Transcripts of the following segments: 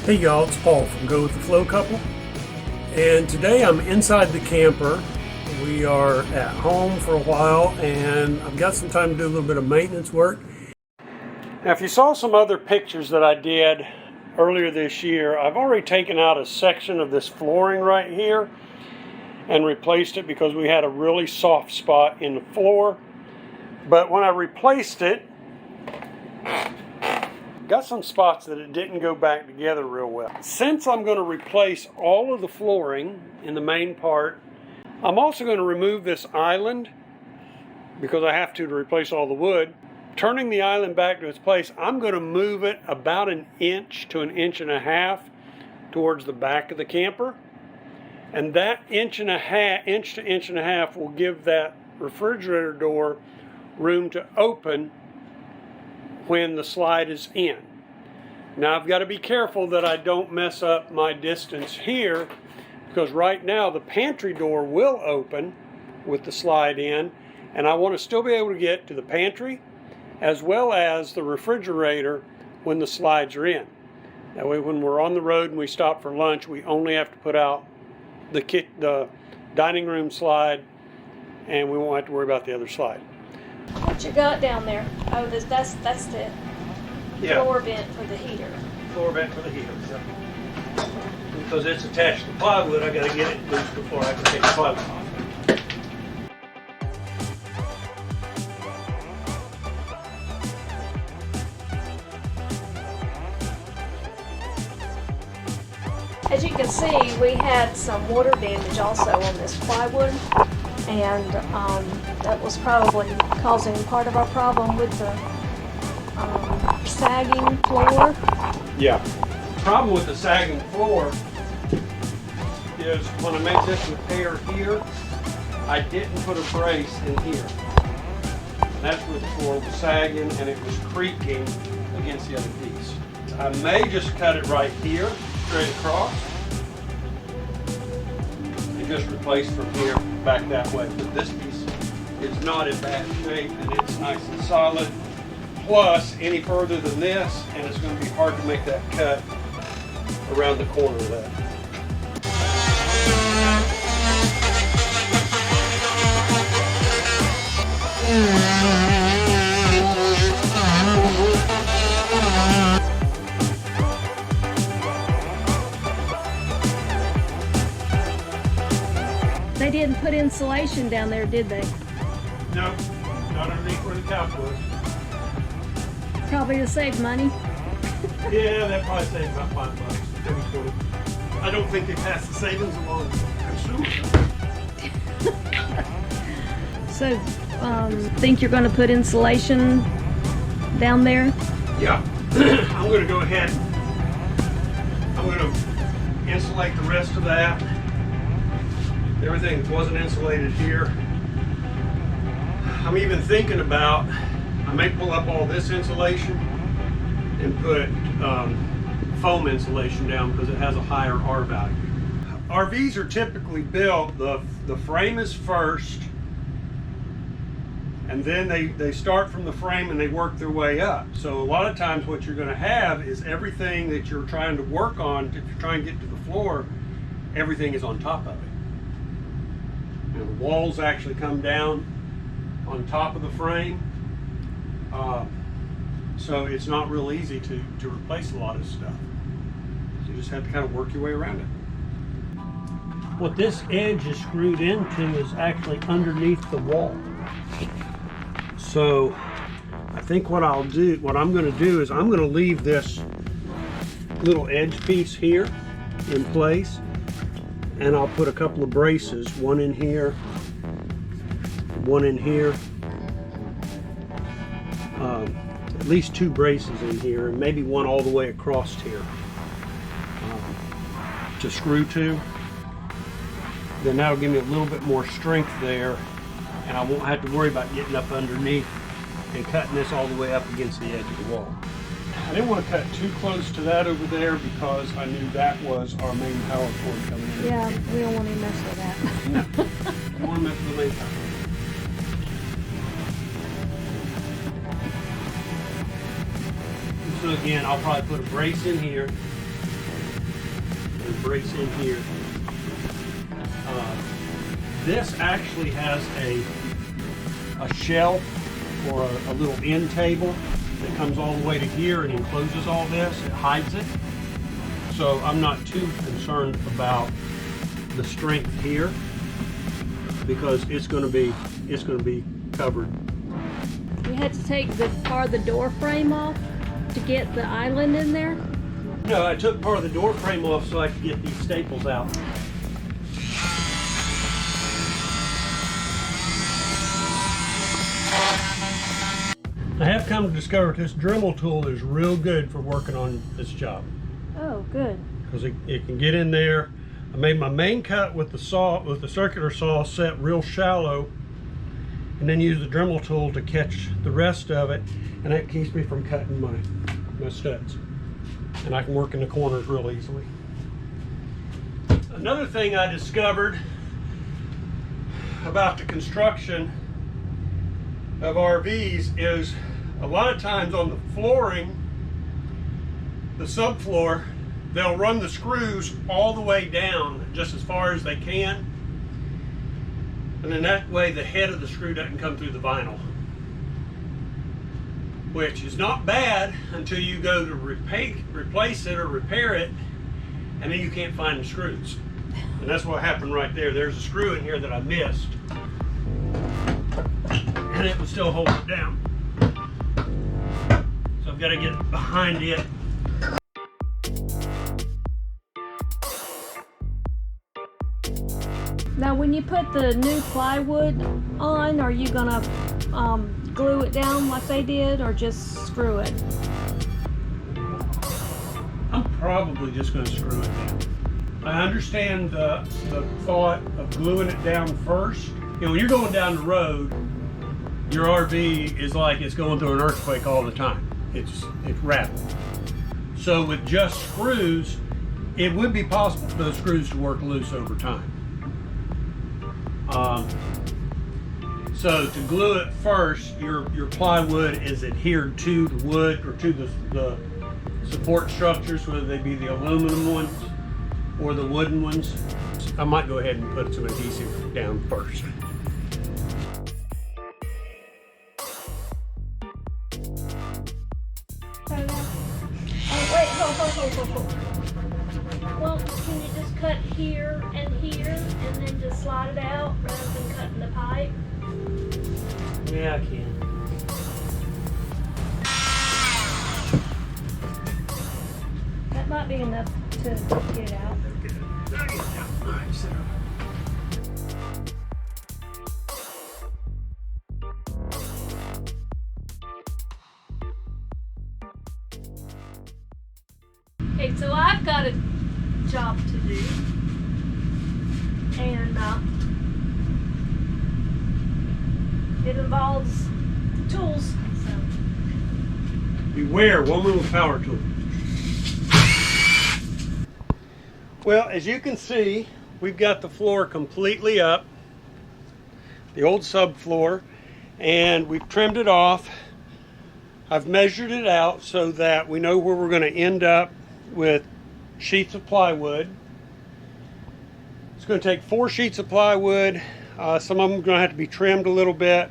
Hey y'all, it's Paul from Go With The Flow Couple, and today I'm inside the camper. We are at home for a while and I've got some time to do a little bit of maintenance work. Now if you saw some other pictures that I did earlier this year, I've already taken out a section of this flooring right here and replaced it because we had a really soft spot in the floor. But when I replaced it, got some spots that it didn't go back together real well. Since I'm going to replace all of the flooring in the main part, I'm also going to remove this island because I have to replace all the wood. Turning the island back to its place, I'm going to move it about an inch to an inch and a half towards the back of the camper. And that inch to inch and a half will give that refrigerator door room to open when the slide is in. Now I've got to be careful that I don't mess up my distance here, because right now the pantry door will open with the slide in, and I want to still be able to get to the pantry as well as the refrigerator when the slides are in. That way when we're on the road and we stop for lunch, we only have to put out the dining room slide and we won't have to worry about the other slide. What you got down there? Oh, that's the floor vent for the heater. Floor vent for the heater. Yeah. Because it's attached to plywood, I got to get it loose before I can take the plywood off. As you can see, we had some water damage also on this plywood, and that was probably causing part of our problem with the sagging floor. Yeah. The problem with the sagging floor is when I made this repair here, I didn't put a brace in here. And that's where the floor was sagging and it was creaking against the other piece. I may just cut it right here, straight across, and just replace from here back that way. But this piece is not in bad shape and it's nice and solid. Plus, any further than this, and it's going to be hard to make that cut around the corner of that. They didn't put insulation down there, did they? No, not underneath where the couch was. Probably to save money. Yeah, that probably saved about $5, maybe 20. I don't think they passed the savings along to consumers. So, think you're going to put insulation down there? Yeah, I'm going to go ahead. I'm going to insulate the rest of that. Everything that wasn't insulated here. I'm even thinking about, I may pull up all this insulation and put foam insulation down because it has a higher R value. RVs are typically built, the frame is first, and then they start from the frame and they work their way up. So a lot of times what you're going to have is everything that you're trying to work on, if you're trying to get to the floor, everything is on top of it. You know, the walls actually come down on top of the frame. So it's not real easy to replace a lot of stuff. So you just have to kind of work your way around it. What this edge is screwed into is actually underneath the wall. So I think what I'm going to do is I'm going to leave this little edge piece here in place, and I'll put a couple of braces, one in here, one in here. At least 2 braces in here, and maybe one all the way across here to screw to. Then that'll give me a little bit more strength there, and I won't have to worry about getting up underneath and cutting this all the way up against the edge of the wall. I didn't want to cut too close to that over there because I knew that was our main power cord coming in. Yeah, we don't want to mess with that. No, don't want to mess with the main power cord. So again, I'll probably put a brace in here and breaks in here. This actually has a shelf or a little end table that comes all the way to here and encloses all this. It hides it. So I'm not too concerned about the strength here because it's going to be covered. You had to take the part of the door frame off to get the island in there? No, I took part of the door frame off so I could get these staples out. I have come to discover this Dremel tool is real good for working on this job. Oh, good. Because it can get in there. I made my main cut with the circular saw set real shallow, and then use the Dremel tool to catch the rest of it, and that keeps me from cutting my studs. And I can work in the corners real easily. Another thing I discovered about the construction of RVs is a lot of times on the flooring, the subfloor, they'll run the screws all the way down just as far as they can, and then that way the head of the screw doesn't come through the vinyl, which is not bad until you go to replace it or repair it, and then you can't find the screws. And that's what happened right there. There's a screw in here that I missed, and it was still holding it down. So I've got to get behind it. Now, when you put the new plywood on, are you gonna glue it down like they did, or just screw it? I'm probably just going to screw it down. I understand the thought of gluing it down first. You know, when you're going down the road, your RV is like it's going through an earthquake all the time. It's rapid. So with just screws, it would be possible for those screws to work loose over time. So to glue it first, your plywood is adhered to the wood or to the support structures, whether they be the aluminum ones or the wooden ones. I might go ahead and put some adhesive down first. Wait, hold. Well, can you just cut here and then just slide it out rather than cutting the pipe? Yeah, I can. That might be enough to get it out. All right, set up. Okay, so I've got a job to do, and it involves tools. So Beware, woman with power tool. Well, as you can see, we've got the floor completely up, the old subfloor, and we've trimmed it off. I've measured it out so that we know where we're going to end up with sheets of plywood. It's going to take 4 sheets of plywood. Some of them are going to have to be trimmed a little bit,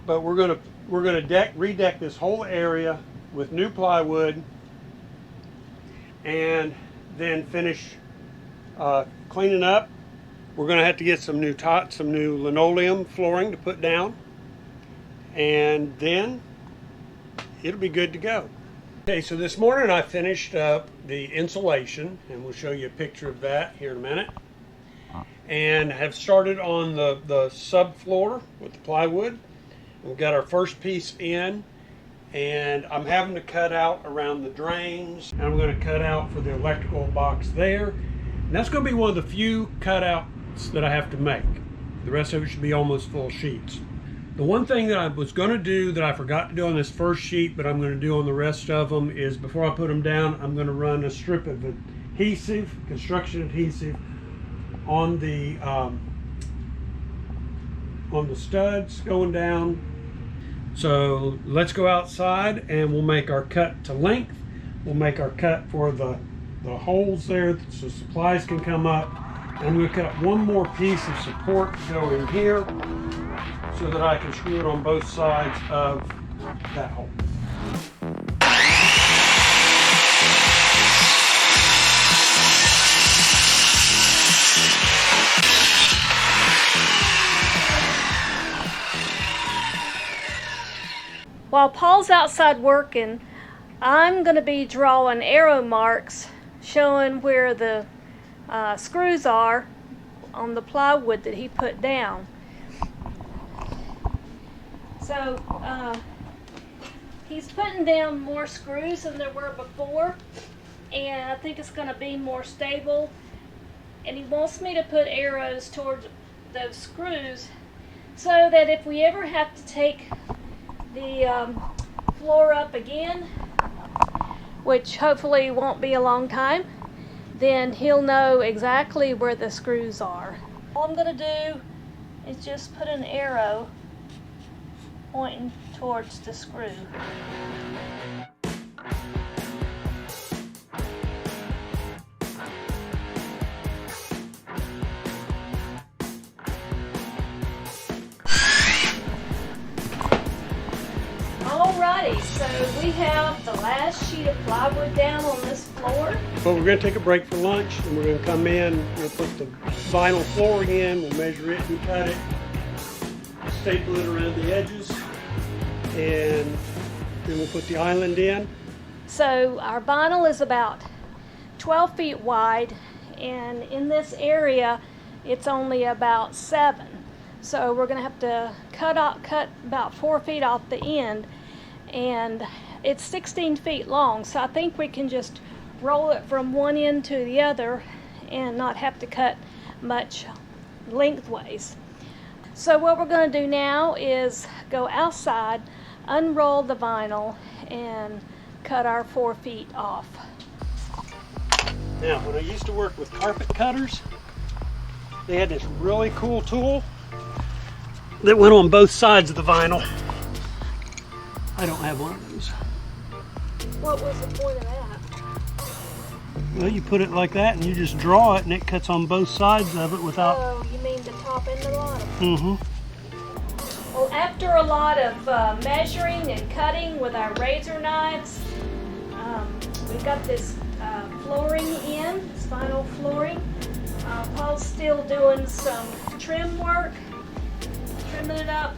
but we're going to redeck this whole area with new plywood, and then finish cleaning up. We're going to have to get some new linoleum flooring to put down, and then it'll be good to go. Okay, so this morning I finished up the insulation, and we'll show you a picture of that here in a minute, and have started on the subfloor with the plywood. We've got our first piece in, and I'm having to cut out around the drains, and I'm going to cut out for the electrical box there, and that's going to be one of the few cutouts that I have to make. The rest of it should be almost full sheets. The one thing that I was going to do that I forgot to do on this first sheet, but I'm going to do on the rest of them, is before I put them down, I'm going to run a strip of adhesive, construction adhesive, on the studs going down. So let's go outside and we'll make our cut to length. We'll make our cut for the the holes there so supplies can come up. And I'm going to cut one more piece of support to go in here so that I can screw it on both sides of that hole. While Paul's outside working, I'm going to be drawing arrow marks showing where the screws are on the plywood that he put down. So he's putting down more screws than there were before, and I think it's going to be more stable, and he wants me to put arrows towards those screws so that if we ever have to take the floor up again, which hopefully won't be a long time, then he'll know exactly where the screws are. All I'm going to do is just put an arrow pointing towards the screw. Alrighty, so we have the last sheet of plywood down on this floor. Well, we're going to take a break for lunch, and we're going to come in, we'll put the vinyl flooring in, we'll measure it and cut it, staple it around the edges, and then we'll put the island in. So our vinyl is about 12 feet wide, and in this area it's only about 7. So we're going to have to cut about 4 feet off the end, and it's 16 feet long, so I think we can just roll it from one end to the other and not have to cut much lengthways. So what we're going to do now is go outside, unroll the vinyl, and cut our 4 feet off. Now, when I used to work with carpet cutters, they had this really cool tool that went on both sides of the vinyl. I don't have one of those. What was the point of that? Well, you put it like that and you just draw it and it cuts on both sides of it without... Oh, you mean the top and the bottom? Mm-hmm. Well, after a lot of measuring and cutting with our razor knives, we got this flooring in, this vinyl flooring. Paul's still doing some trim work, trimming it up,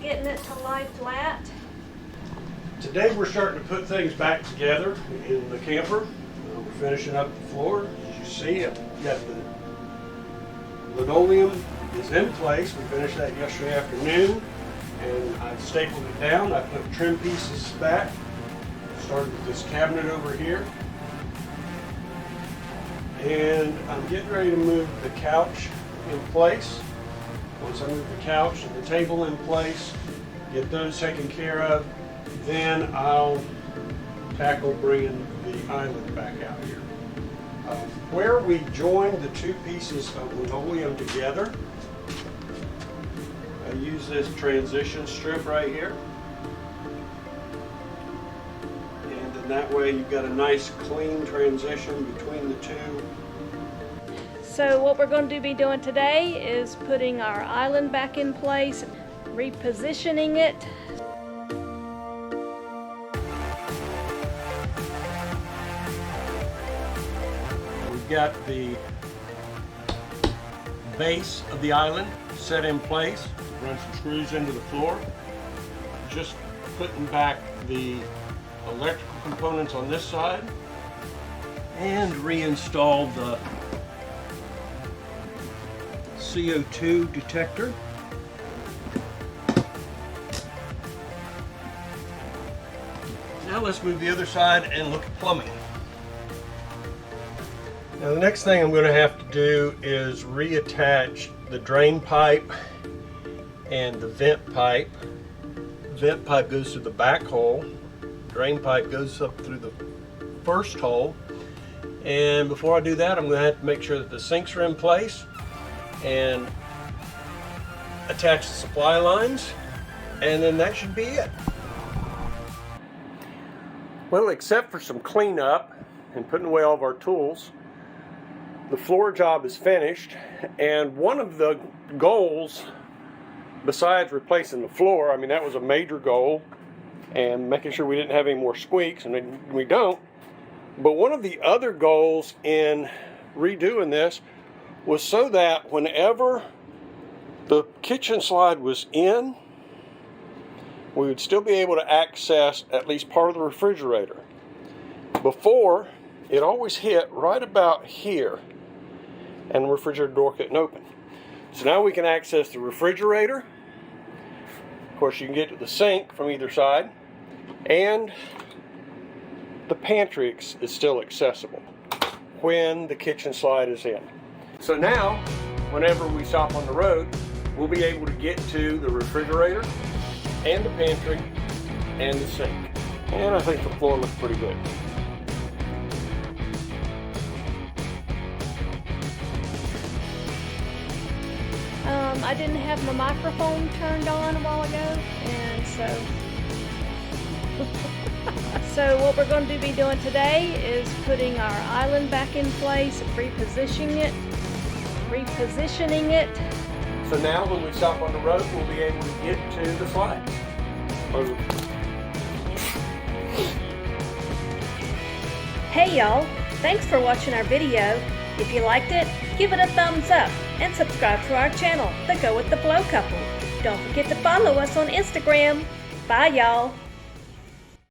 getting it to lie flat. Today we're starting to put things back together in the camper. We're finishing up the floor. As you see, I've got the linoleum is in place. We finished that yesterday afternoon, and I've stapled it down. I put trim pieces back. Started with this cabinet over here. And I'm getting ready to move the couch in place. Once I move the couch and the table in place, get those taken care of, then I'll tackle bringing the island back out here. Where we joined the two pieces of linoleum together, I use this transition strip right here. And then that way you've got a nice clean transition between the two. So what we're going to be doing today is putting our island back in place, repositioning it. We've got the base of the island set in place. Run some screws into the floor. Just putting back the electrical components on this side and reinstall the CO2 detector. Now let's move the other side and look at plumbing. Now the next thing I'm going to have to do is reattach the drain pipe and the vent pipe. Vent pipe goes through the back hole. Drain pipe goes up through the first hole. And before I do that, I'm going to have to make sure that the sinks are in place and attach the supply lines, and then that should be it. Well, except for some cleanup and putting away all of our tools, the floor job is finished. And one of the goals, besides replacing the floor, I mean, that was a major goal, and making sure we didn't have any more squeaks, and we don't. But one of the other goals in redoing this was so that whenever the kitchen slide was in, we would still be able to access at least part of the refrigerator. Before, it always hit right about here, and the refrigerator door couldn't open. So now we can access the refrigerator. Of course, you can get to the sink from either side, and the pantry is still accessible when the kitchen slide is in. So now, whenever we stop on the road, we'll be able to get to the refrigerator and the pantry and the sink. And I think the floor looks pretty good. I didn't have my microphone turned on a while ago, and so what we're going to be doing today is putting our island back in place, repositioning it. So now when we stop on the road, we'll be able to get to the slides. Hey y'all, thanks for watching our video. If you liked it, give it a thumbs up and subscribe to our channel, The Go With The Flow Couple. Don't forget to follow us on Instagram. Bye y'all.